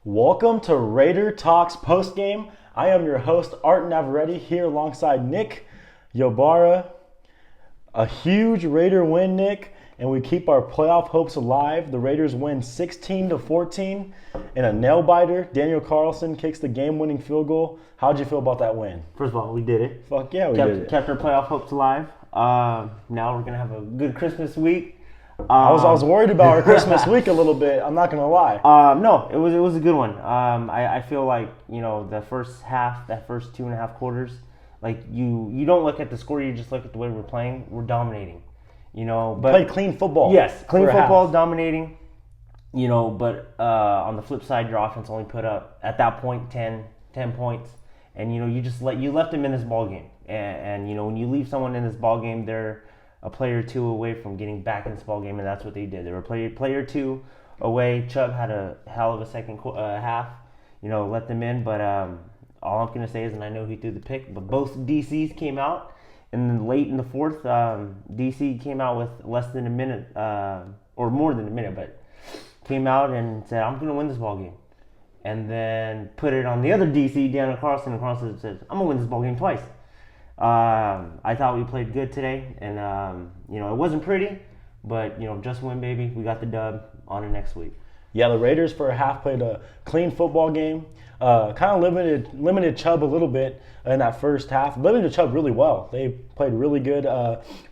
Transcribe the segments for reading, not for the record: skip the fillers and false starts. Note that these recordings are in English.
Welcome to Raider Talks postgame. I am your host, Art Navarrete, here alongside Nick Yobara. A huge Raider win, Nick, and we keep our playoff hopes alive. The Raiders win 16-14 in a nail-biter. Daniel Carlson kicks the game-winning field goal. How'd you feel about that win? First of all, we did it. Fuck yeah, we did it. Kept our playoff hopes alive. Now we're going to have a good Christmas week. I was worried about our Christmas week a little bit. I'm not gonna lie. No, it was a good one. I feel like the first half, that first 2.5 quarters, like you don't look at the score, you just look at the way we're playing. We're dominating, but played clean football. Yes, clean football, half. dominating. But on the flip side, your offense only put up at that point 10 points, and you left them in this ball game, and when you leave someone in this ball game, they're a player or two away from getting back in this ball game, and that's what they did. They were player two away. Chubb had a hell of a second half, let them in. But all I'm going to say is, and I know he threw the pick, but both DCs came out, and then late in the fourth, DC came out with less than a minute, or more than a minute, but came out and said, I'm going to win this ball game. And then put it on the other DC, Daniel Carlson, and Carlson said, I'm going to win this ball game twice. I thought we played good today, and it wasn't pretty, but just win, baby. We got the dub. On to next week. Yeah, the Raiders for a half played a clean football game. Kind of limited Chubb a little bit in that first half. Limited Chubb really well. They played really good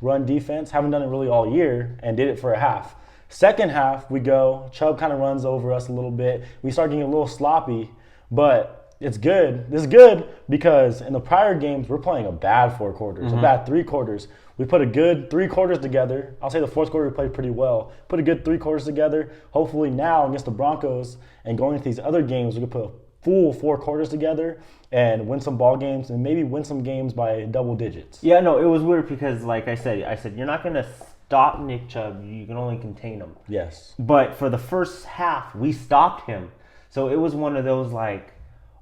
run defense. Haven't done it really all year, and did it for a half. Second half, we go. Chubb kind of runs over us a little bit. We start getting a little sloppy, but it's good. This is good because in the prior games, we're playing a bad 4 quarters, a bad 3 quarters. We put a good 3 quarters together. I'll say the fourth quarter we played pretty well. Put a good 3 quarters together. Hopefully now against the Broncos and going into these other games, we can put a full 4 quarters together and win some ball games and maybe win some games by double digits. Yeah, no, it was weird because like I said, you're not going to stop Nick Chubb. You can only contain him. Yes. But for the first half, we stopped him. So it was one of those like,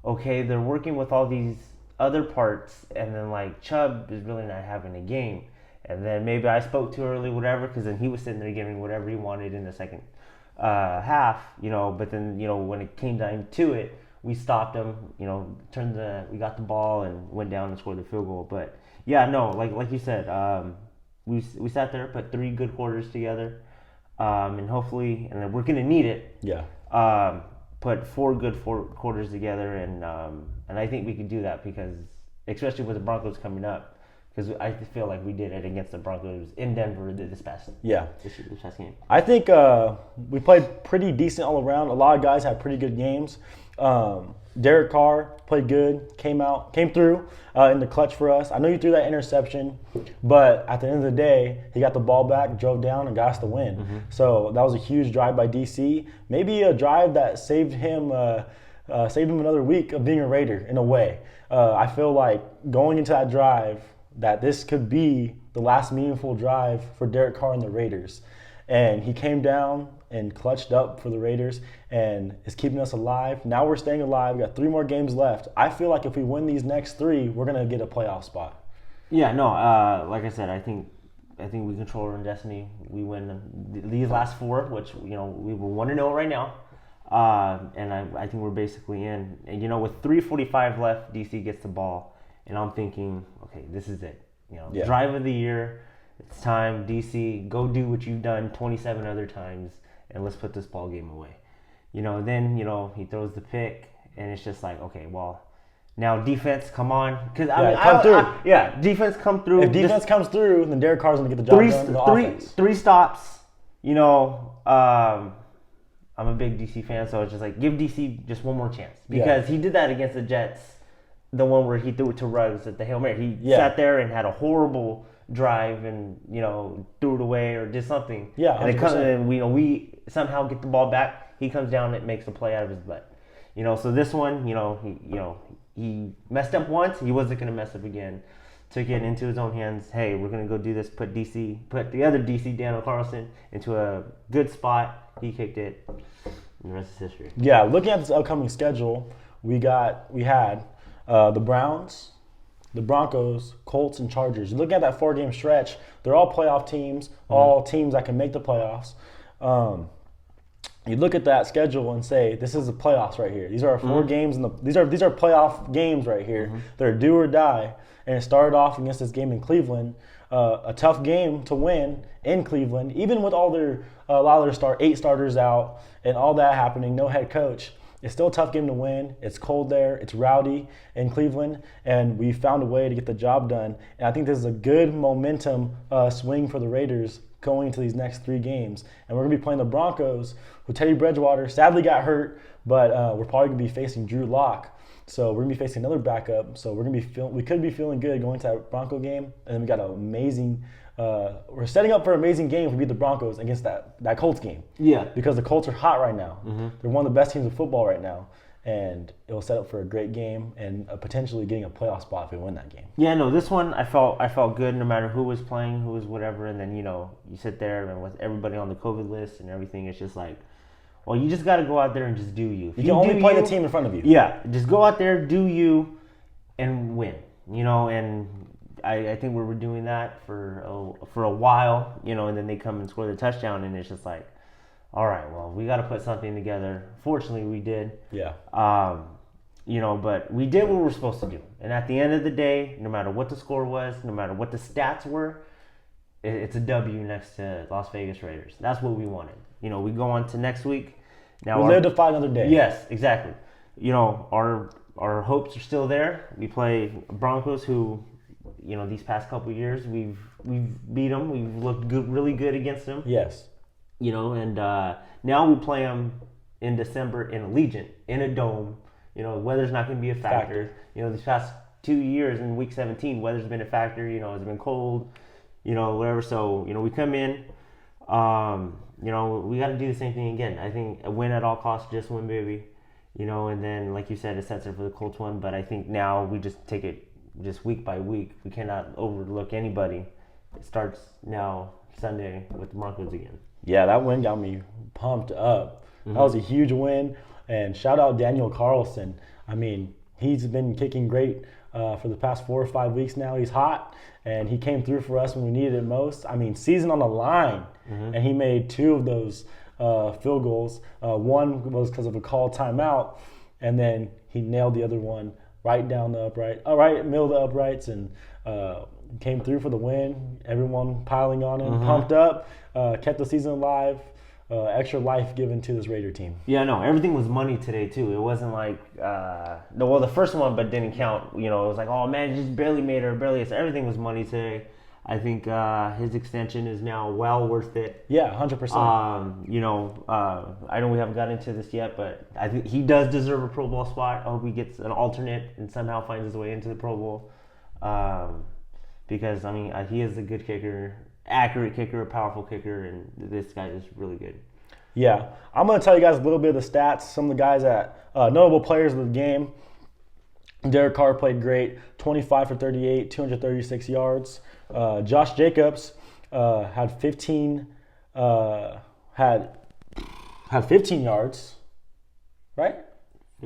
okay, they're working with all these other parts, and then like Chubb is really not having a game. And then maybe I spoke too early, whatever, because then he was sitting there giving whatever he wanted in the second half, But then, when it came down to it, we stopped him, we got the ball and went down and scored the field goal. But yeah, no, like you said, we sat there, put 3 good quarters together, and hopefully, and then we're gonna need it. Yeah. Put 4 good quarters together, and I think we could do that because, especially with the Broncos coming up, because I feel like we did it against the Broncos in Denver this past game. I think we played pretty decent all around. A lot of guys had pretty good games. Derek Carr played good, came through in the clutch for us. I know you threw that interception, but at the end of the day, he got the ball back, drove down, and got us the win. Mm-hmm. So that was a huge drive by DC. Maybe a drive that saved him another week of being a Raider in a way. I feel like going into that drive, that this could be the last meaningful drive for Derek Carr and the Raiders. And he came down and clutched up for the Raiders and is keeping us alive. Now we're staying alive. We got 3 more games left. I feel like if we win these next 3, we're going to get a playoff spot. Yeah, no, like I said, I think we control our own destiny. We win these last 4, which, we were 1-0 right now. And I think we're basically in. And, with 3:45 left, DC gets the ball. And I'm thinking, okay, this is it. Drive of the year. It's time, DC, go do what you've done 27 other times, and let's put this ball game away. Then, he throws the pick, and it's just like, okay, well, now defense, come on. Defense come through. If defense comes through, then Derek Carr's going to get the job done. The offense. 3 stops. I'm a big DC fan, so it's just like, give DC just one more chance. Because he did that against the Jets. The one where he threw it to Ruggs at the Hail Mary. He sat there and had a horrible drive and, threw it away or did something. Yeah, 100%. And we somehow get the ball back. He comes down and makes a play out of his butt. So this one, he messed up once. He wasn't going to mess up again. Took it into his own hands. Hey, we're going to go do this. Put the other DC, Daniel Carlson, into a good spot. He kicked it. And the rest is history. Yeah, looking at this upcoming schedule, we had the Browns, the Broncos, Colts, and Chargers. You look at that 4-game stretch, they're all playoff teams, all teams that can make the playoffs. you look at that schedule and say, this is the playoffs right here. These are our 4 games, and these are playoff games right here. They're do or die. And it started off against this game in Cleveland, a tough game to win in Cleveland, even with all a lot of their 8 starters out and all that happening, no head coach. It's still a tough game to win. It's cold there. It's rowdy in Cleveland, and we found a way to get the job done. And I think this is a good momentum swing for the Raiders going into these next 3 games. And we're going to be playing the Broncos, who Teddy Bridgewater sadly got hurt, but we're probably going to be facing Drew Lock. So we're going to be facing another backup. So we're going to be we could be feeling good going to that Bronco game. And then we got an amazing we're setting up for an amazing game if we beat the Broncos against that Colts game. Yeah. Because the Colts are hot right now. They're one of the best teams in football right now. And it will set up for a great game and potentially getting a playoff spot if we win that game. Yeah, no, this one I felt good no matter who was playing, who was whatever. And then, you sit there and with everybody on the COVID list and everything, it's just like, well, you just got to go out there and just do you. You can only play the team in front of you. Yeah, just go out there, do you, and win. And I think we were doing that for a while, and then they come and score the touchdown, and it's just like, all right, well, we got to put something together. Fortunately, we did. Yeah. But we did what we were supposed to do. And at the end of the day, no matter what the score was, no matter what the stats were, it's a W next to Las Vegas Raiders. That's what we wanted. We go on to next week. Now we live to fight another day. Yes, exactly. Our hopes are still there. We play Broncos, who, these past couple of years we've beat them. We've looked good, really good against them. Yes. And now we play them in December in Allegiant, in a dome. Weather's not going to be a factor. These past 2 years in Week 17, weather's been a factor. It's been cold, whatever. So, we come in. We got to do the same thing again. I think a win at all costs, just win, baby. And then, like you said, it sets up for the Colts one. But I think now we just take it just week by week. We cannot overlook anybody. It starts now Sunday with the Broncos again. Yeah, that win got me pumped up. That was a huge win. And shout out Daniel Carlson. I mean, he's been kicking great for the past 4 or 5 weeks now. He's hot, and he came through for us when we needed it most. I mean, season on the line, and he made 2 of those field goals. One was because of a called timeout, and then he nailed the other one right down the upright, middle of the uprights, and came through for the win. Everyone piling on him, pumped up, kept the season alive. Extra life given to this Raider team. Yeah, no, everything was money today too. It wasn't like the first one, but didn't count. It was like, oh man, just barely made it or barely. So everything was money today. I think his extension is now well worth it. Yeah, 100%. I know we haven't got into this yet, but I think he does deserve a Pro Bowl spot. I hope he gets an alternate and somehow finds his way into the Pro Bowl. Because he is a good kicker. Accurate kicker, a powerful kicker, and this guy is really good. Yeah. I'm going to tell you guys a little bit of the stats. Some of the guys that notable players of the game. Derek Carr played great, 25 for 38, 236 yards. Josh Jacobs had 15 yards, right?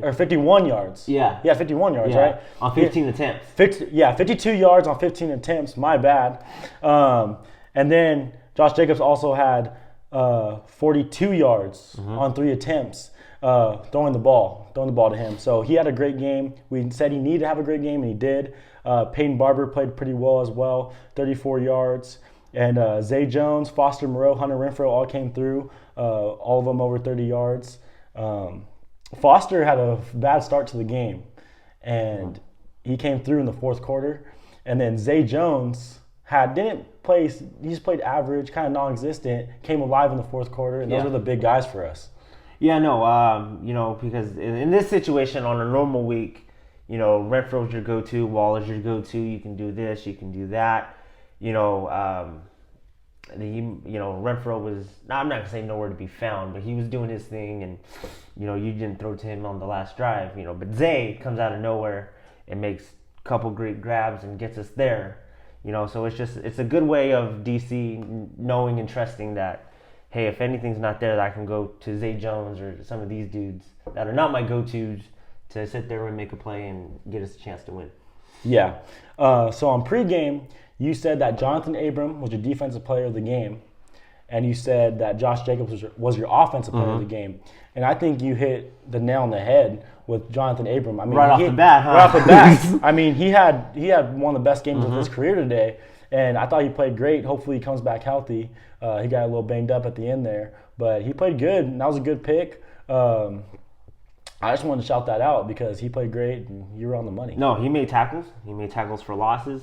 Or 51 yards. Yeah. Yeah, 51 yards, right? On 15 attempts. 52 yards on 15 attempts. My bad. And then Josh Jacobs also had 42 yards on 3 attempts throwing the ball to him. So he had a great game. We said he needed to have a great game, and he did. Peyton Barber played pretty well as well, 34 yards. And Zay Jones, Foster Moreau, Hunter Renfrow all came through, all of them over 30 yards. Foster had a bad start to the game, and he came through in the fourth quarter. And then Zay Jones didn't play. He just played average, kind of non-existent. Came alive in the fourth quarter, and those are the big guys for us. Yeah, no, because in this situation on a normal week, Renfro's your go-to, Waller's your go-to. You can do this, you can do that. Renfro was, I'm not going to say nowhere to be found, but he was doing his thing, and, you didn't throw to him on the last drive, but Zay comes out of nowhere and makes a couple great grabs and gets us there, so it's a good way of DC knowing and trusting that, hey, if anything's not there, I can go to Zay Jones or some of these dudes that are not my go-tos to sit there and make a play and get us a chance to win. Yeah. So on pregame, you said that Jonathan Abram was your defensive player of the game. and you said that Josh Jacobs was your offensive player of the game. And I think you hit the nail on the head with Jonathan Abram. I mean, Right off the bat, huh? Right off the bat. I mean, he had one of the best games of his career today, and I thought he played great. Hopefully he comes back healthy. He got a little banged up at the end there, but he played good, and that was a good pick. I just wanted to shout that out because he played great, and you were on the money. No, he made tackles. He made tackles for losses,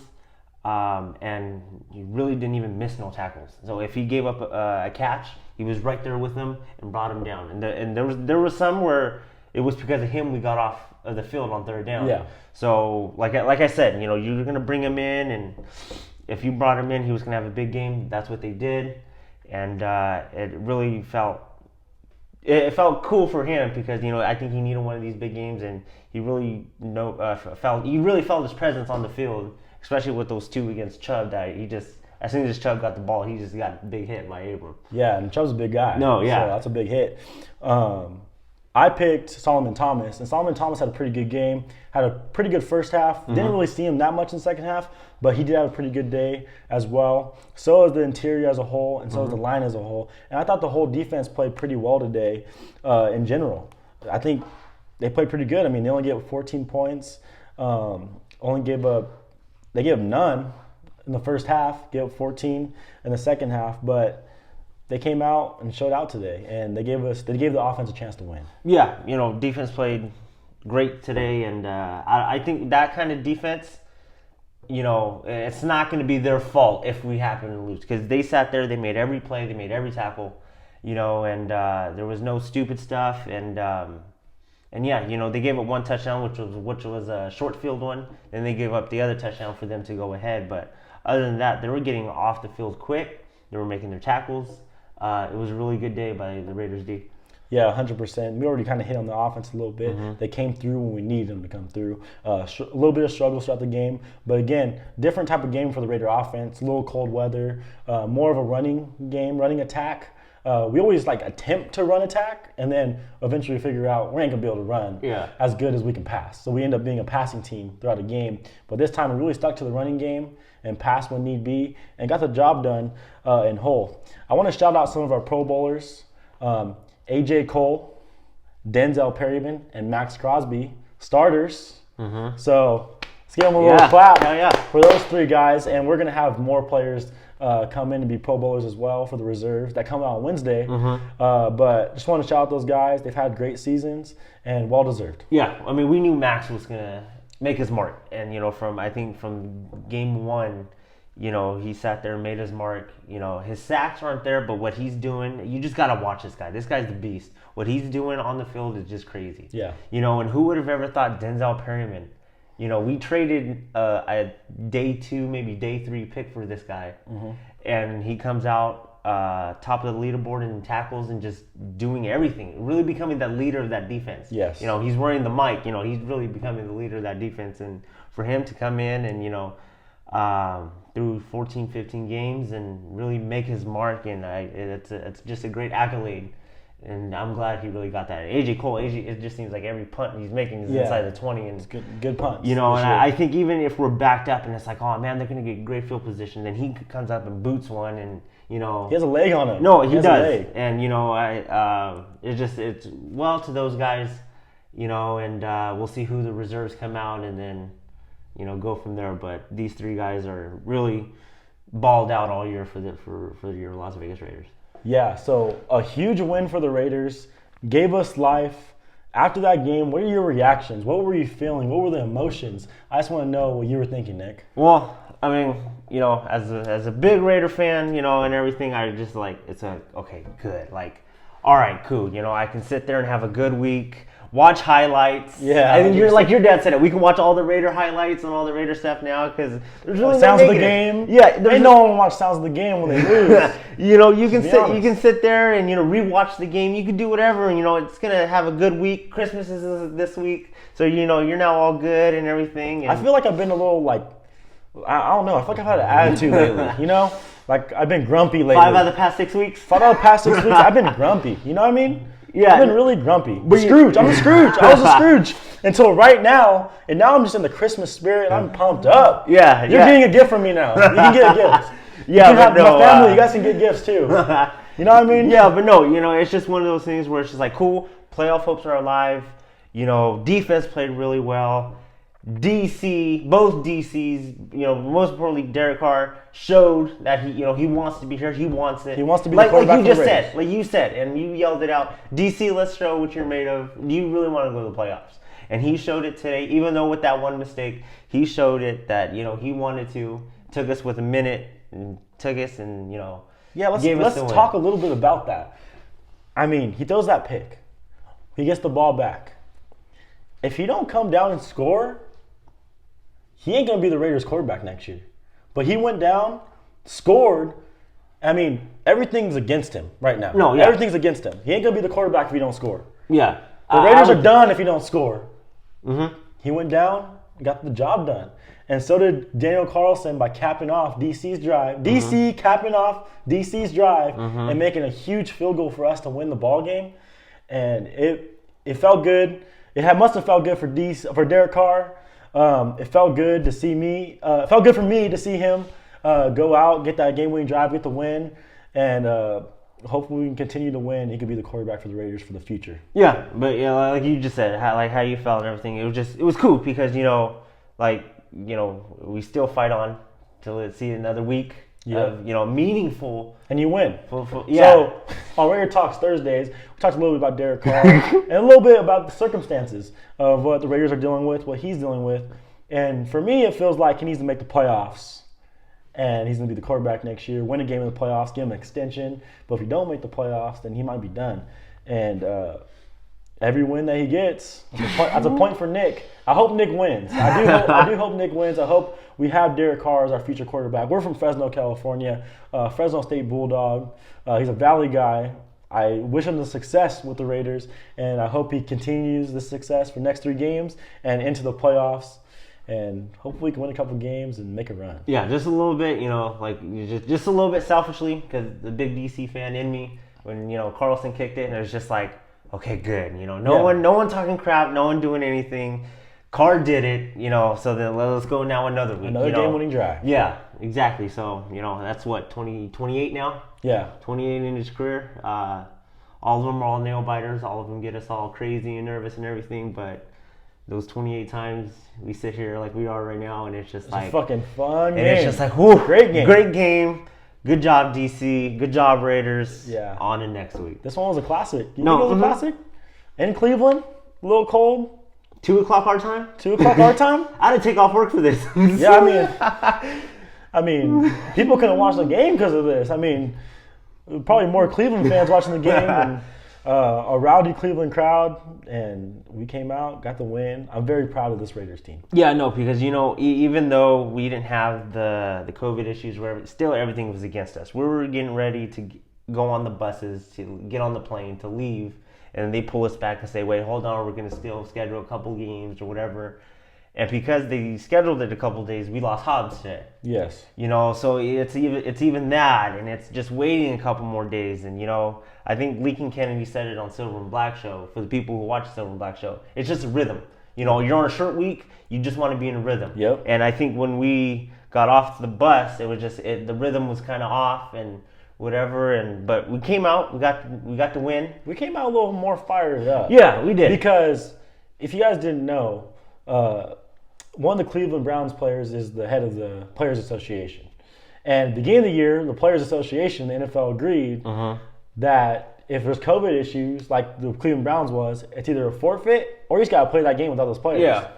and he really didn't even miss no tackles. So if he gave up a catch, he was right there with him and brought him down. And there was some where it was because of him we got off of the field on third down. Yeah. So like I said, you're gonna bring him in, and if you brought him in, he was gonna have a big game. That's what they did, and it really felt. It felt cool for him because I think he needed one of these big games, and he really felt his presence on the field, especially with those two against Chubb. That he just, as soon as Chubb got the ball, he just got a big hit by Abram. Yeah, and Chubb's a big guy. No, yeah, so that's a big hit. I picked Solomon Thomas, and Solomon Thomas had a pretty good game. Had a pretty good first half. Didn't really see him that much in the second half, but he did have a pretty good day as well. So is the interior as a whole, and so is the line as a whole. And I thought the whole defense played pretty well today in general. I think they played pretty good. I mean, they only gave up 14 points. They gave up none in the first half, gave up 14 in the second half, but they came out and showed out today, and they gave the offense a chance to win. Yeah, defense played great today, and I think that kind of defense, it's not going to be their fault if we happen to lose, because they sat there, they made every play, they made every tackle, and there was no stupid stuff, and yeah, they gave up one touchdown, which was a short field one, and they gave up the other touchdown for them to go ahead. But other than that, they were getting off the field quick. They were making their tackles. It was a really good day by the Raiders D. Yeah, 100%. We already kind of hit on the offense a little bit. They came through when we needed them to come through. A little bit of struggles throughout the game. But again, different type of game for the Raider offense. A little cold weather. More of a running game, running attack. We always attempt to run attack, and then eventually figure out we ain't going to be able to run as good as we can pass. So we end up being a passing team throughout the game. But this time we really stuck to the running game and pass when need be, and got the job done in whole. I want to shout out some of our Pro Bowlers. A.J. Cole, Denzel Perryman, and Max Crosby, starters. So let's give them a little clap for those three guys. And we're going to have more players come in and be Pro Bowlers as well for the reserves that come out on Wednesday. But just want to shout out those guys. They've had great seasons and well-deserved. Yeah, I mean, we knew Max was going to make his mark. And, from game one, he sat there and made his mark. His sacks aren't there, but what he's doing, you just got to watch this guy. This guy's the beast. What he's doing on the field is just crazy. Yeah. And who would have ever thought Denzel Perryman? We traded a day 2, maybe day 3 pick for this guy. And he comes out top of the leaderboard in tackles and just doing everything, really becoming that leader of that defense. Yes. He's wearing the mic. He's really becoming the leader of that defense. And for him to come in and, through 14, 15 games and really make his mark, and it's just a great accolade. And I'm glad he really got that. A.J. Cole, it just seems like every punt he's making is inside the 20. And it's good punts. and I think even if we're backed up and it's like, oh man, they're going to get great field position, then he comes up and boots one, and he has a leg on him. No, he does. And it's well to those guys, and we'll see who the reserves come out, and then go from there. But these three guys are really balled out all year for your Las Vegas Raiders. Yeah, so a huge win for the Raiders. Gave us life. After that game, what are your reactions? What were you feeling? What were the emotions? I just want to know what you were thinking, Nick. Well, I mean, as a big Raider fan, and everything, I just okay, good. All right, cool. I can sit there and have a good week. Watch highlights. Yeah. I think your dad said it. We can watch all the Raider highlights and all the Raider stuff now because there's really sounds no of the game. Yeah. Ain't no one watch sounds of the game when they lose. You can sit there and rewatch the game. You can do whatever, and it's gonna have a good week. Christmas is this week, so you're now all good and everything. And I feel like I've been a little I don't know. I feel like I've had an attitude lately. I've been grumpy lately. 5 out of the past 6 weeks. 5 out of the past 6 weeks, I've been grumpy. You know what I mean? Yeah. I've been really grumpy. Scrooge. I'm a Scrooge. I was a Scrooge until right now, and now I'm just in the Christmas spirit, and I'm pumped up. Yeah. You're getting a gift from me now. You can get a gift. Yeah, you can have but no, my family. You guys can get gifts too. You know what I mean? Yeah, but no, it's just one of those things where it's just like, cool, playoff hopes are alive. Defense played really well. Both DCs, most importantly, Derek Carr showed that he wants to be here. He wants it. He wants to be the quarterback like you for the just Raiders. said, and you yelled it out. DC, let's show what you're made of. Do you really want to go to the playoffs? And he showed it today. Even though with that one mistake, he showed it that he wanted to. Took us with a minute and took us and Yeah, gave us let's the talk a win. little bit about that. I mean, he throws that pick. He gets the ball back. If he don't come down and score, he ain't going to be the Raiders quarterback next year. But he went down, scored. I mean, everything's against him right now. No, yeah. Everything's against him. He ain't going to be the quarterback if he don't score. Yeah, The Raiders are done if he don't score. Mm-hmm. He went down, got the job done. And so did Daniel Carlson by capping off DC's drive. DC capping off DC's drive and making a huge field goal for us to win the ball game. And it felt good. Must have felt good for Derek Carr. It felt good to see me. It felt good for me to see him go out, get that game-winning drive, get the win, and hopefully we can continue to win. He could be the quarterback for the Raiders for the future. Yeah, but like you just said, how you felt and everything. It was cool because we still fight on till see another week of meaningful. And you win. Yeah. So on Raider Talks Thursdays, we talked a little bit about Derek Carr and a little bit about the circumstances of what the Raiders are dealing with, what he's dealing with. And for me, it feels like he needs to make the playoffs. And he's going to be the quarterback next year, win a game in the playoffs, give him an extension. But if he don't make the playoffs, then he might be done. And every win that he gets, that's a point for Nick. I hope Nick wins. I do hope Nick wins. I hope we have Derek Carr as our future quarterback. We're from Fresno, California, Fresno State Bulldog. He's a Valley guy. I wish him the success with the Raiders, and I hope he continues the success for next 3 games and into the playoffs. And hopefully we can win a couple games and make a run. Yeah, just a little bit, just a little bit selfishly because the big DC fan in me when Carlson kicked it and it was just like, okay, good. No one talking crap, no one doing anything. Carr did it, so then let's go now another week. Another game-winning drive. Yeah, exactly. So, that's what, 28 now? Yeah. 28 in his career. All of them are all nail biters. All of them get us all crazy and nervous and everything. But those 28 times we sit here like we are right now, and it's just It's a fucking fun game. And it's just like, whoo, Great game. Great game. Good job, DC. Good job, Raiders. Yeah. On to next week. This one was a classic. You No, think it was a classic? In Cleveland, a little cold. 2 o'clock our time? 2 o'clock our time? I had to take off work for this. Yeah, I mean, people couldn't watch the game because of this. I mean, probably more Cleveland fans watching the game and a rowdy Cleveland crowd. And we came out, got the win. I'm very proud of this Raiders team. Yeah, no, because even though we didn't have the COVID issues, still everything was against us. We were getting ready to go on the buses, to get on the plane, to leave, and they pull us back and say, "Wait, hold on, we're going to still schedule a couple games or whatever." And because they scheduled it a couple days, we lost Hobbs today. Yes. So it's even that, and it's just waiting a couple more days. And I think Leakin Kennedy said it on Silver and Black Show. For the people who watch Silver and Black Show, it's just a rhythm. You're on a short week, you just want to be in a rhythm. Yep. And I think when we got off the bus, it was just the rhythm was kind of off and whatever. But we came out, we got to win. We came out a little more fired up. Yeah, we did. Because if you guys didn't know, one of the Cleveland Browns players is the head of the Players Association. And at the beginning of the year, the Players Association, the NFL agreed that if there's COVID issues, like the Cleveland Browns was, it's either a forfeit or he's got to play that game without those players. Yeah.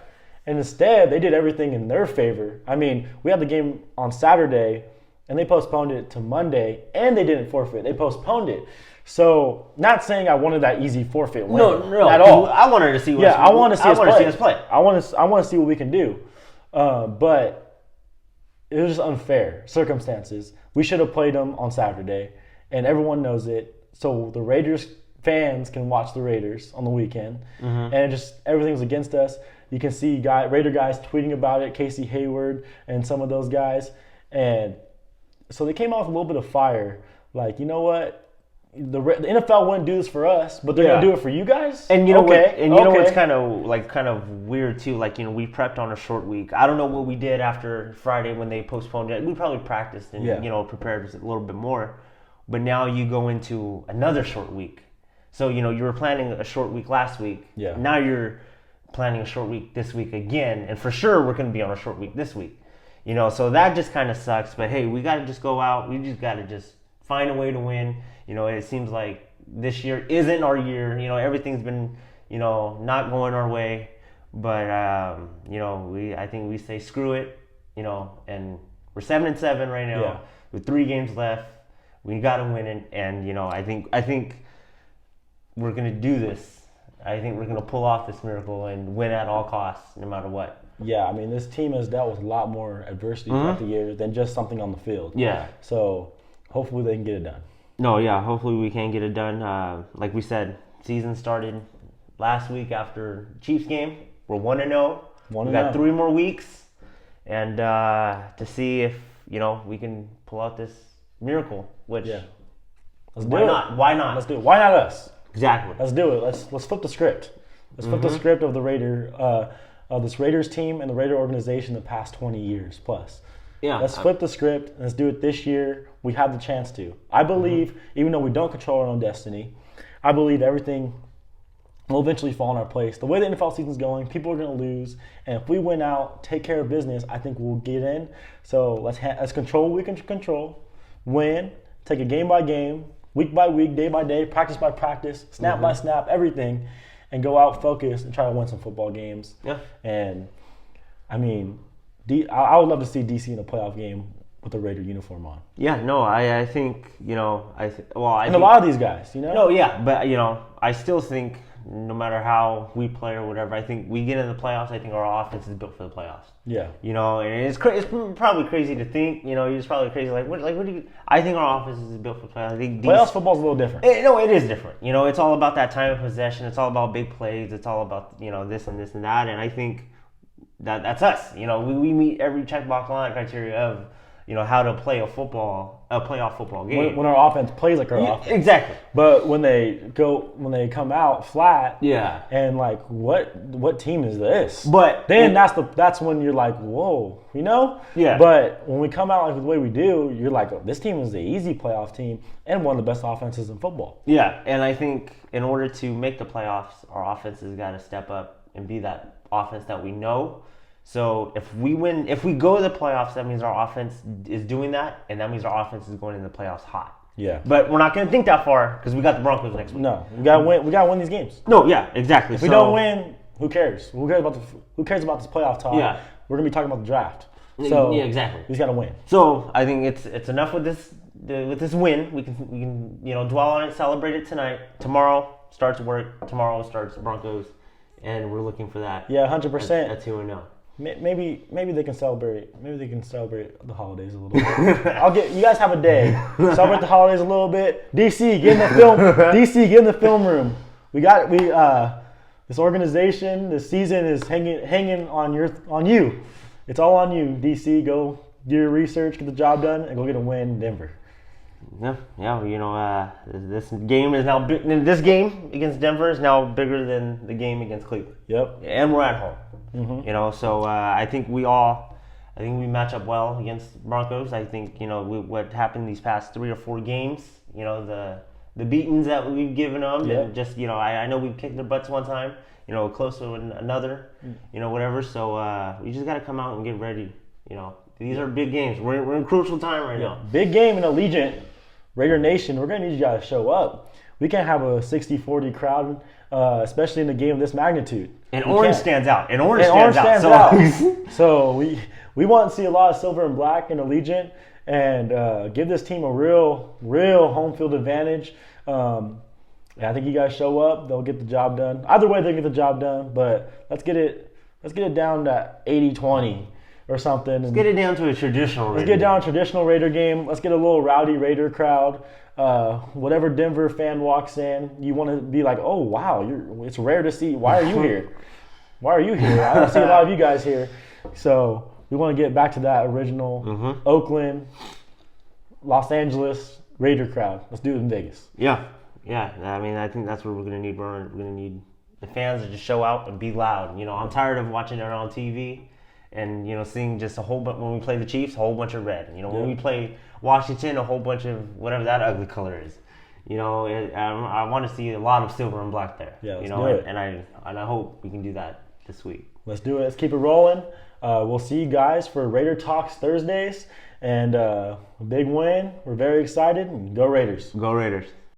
And instead, they did everything in their favor. I mean, we had the game on Saturday, and they postponed it to Monday, and they didn't forfeit. They postponed it. So, not saying I wanted that easy forfeit win No, at all. I wanted to see. I want to see us play. I want to see what we can do. But it was just unfair circumstances. We should have played them on Saturday, and everyone knows it. So the Raiders fans can watch the Raiders on the weekend, and it just everything was against us. You can see Raider guys tweeting about it, Casey Hayward and some of those guys, and so they came off a little bit of fire. Like, you know what? the NFL wouldn't do this for us, but they're Yeah. gonna do it for you guys. And you know okay. what? And you know what's okay. kind of weird too. Like, we prepped on a short week. I don't know what we did after Friday when they postponed it. We probably practiced and Yeah. prepared a little bit more. But now you go into another short week. So you were planning a short week last week. Yeah. Now you're planning a short week this week again, and for sure we're going to be on a short week this week. So that just kind of sucks. But hey, we got to just go out. We just got to just find a way to win. It seems like this year isn't our year. Everything's been, not going our way. But, I think we say screw it, and we're 7-7 right now Yeah. with 3 games left. We got to win it. And, I think we're going to do this. I think we're going to pull off this miracle and win at all costs, no matter what. Yeah, I mean, this team has dealt with a lot more adversity throughout the year than just something on the field. Yeah. So hopefully they can get it done. No, yeah, hopefully we can get it done. Like we said, season started last week after Chiefs game. We're 1-0. We got 3 more weeks, and to see if we can pull out this miracle. Which why not? Why not? Let's do it. Why not us? Exactly. Let's do it. Let's flip the script. Let's flip the script of the this Raiders team and the Raider organization the past 20 years plus. Yeah. Let's flip the script and let's do it this year. We have the chance to. I believe, even though we don't control our own destiny, I believe everything will eventually fall in our place. The way the NFL season's going, people are going to lose, and if we win out, take care of business, I think we'll get in. So let's control what we can control, win, take it game by game, week by week, day by day, practice by practice, snap by snap, everything, and go out focused and try to win some football games. Yeah. And I mean, I would love to see DC in a playoff game with a Raider uniform on. Yeah, no, I think, and a lot of these guys, No, yeah, but, I still think no matter how we play or whatever, I think we get in the playoffs, I think our offense is built for the playoffs. Yeah. And it's probably crazy to think, you're just probably crazy, what do you, I think our offense is built for playoffs. I think Playoffs football's a little different. It is different. It's all about that time of possession. It's all about big plays. It's all about, this and this and that. And I think that's us. We meet every checkbox line criteria of, how to play a playoff football game. When our offense plays like our offense. Exactly. But when they come out flat, Yeah. and like what team is this? But then that's when you're like, whoa, Yeah. But when we come out like the way we do, you're like, oh, this team is the easy playoff team and one of the best offenses in football. Yeah, and I think in order to make the playoffs, our offense has got to step up and be that offense that we know. So if we go to the playoffs, that means our offense is doing that, and that means our offense is going in the playoffs hot. Yeah. But we're not going to think that far because we got the Broncos next week. No, we gotta win. We gotta win these games. No, yeah, exactly. If we don't win, who cares? Who cares about this playoff talk? Yeah. We're gonna be talking about the draft. So yeah, exactly. We just gotta win. So I think it's enough with this win. We can dwell on it, celebrate it tonight. Tomorrow starts work. Tomorrow starts Broncos, and we're looking for that. Yeah, 100%. That's who we know. Maybe they can celebrate. Maybe they can celebrate the holidays a little bit. You guys have a day. Celebrate the holidays a little bit. DC, get in the film. DC, get in the film room. This organization, this season is hanging on you. It's all on you, DC. Go do your research, get the job done, and go get a win in Denver. Yeah. This game is now big. This game against Denver is now bigger than the game against Cleveland. Yep. And we're at home. So I think we match up well against Broncos. I think what happened these past 3 or 4 games. The beatings that we've given them, Yeah. and just I know we've kicked their butts one time. Close to another. Whatever. So we just got to come out and get ready. These are big games. We're in crucial time right now. Big game in Allegiant, Raider Nation. We're going to need you guys to show up. We can't have a 60-40 crowd, especially in a game of this magnitude. And Orange stands out. So we want to see a lot of silver and black in Allegiant and give this team a real home field advantage. I think you guys show up, they'll get the job done. Either way, they'll get the job done. But let's get it down to 80-20. Or something. Let's get it down to a traditional Raider. Let's get down a traditional Raider game. Let's get a little rowdy Raider crowd. Whatever Denver fan walks in, you want to be like, oh, wow, it's rare to see. Why are you here? Why are you here? I don't see a lot of you guys here. So we want to get back to that original Oakland, Los Angeles Raider crowd. Let's do it in Vegas. Yeah. I mean, I think that's what we're gonna need. We're gonna need the fans to just show out and be loud. You know, I'm tired of watching it on TV, and seeing just a whole bunch when we play the Chiefs, a whole bunch of red. When we play Washington, a whole bunch of whatever that ugly color is. I want to see a lot of silver and black there. Yeah, let's do it. And I hope we can do that this week. Let's do it. Let's keep it rolling. We'll see you guys for Raider Talks Thursdays, and a big win. We're very excited. And go Raiders. Go Raiders.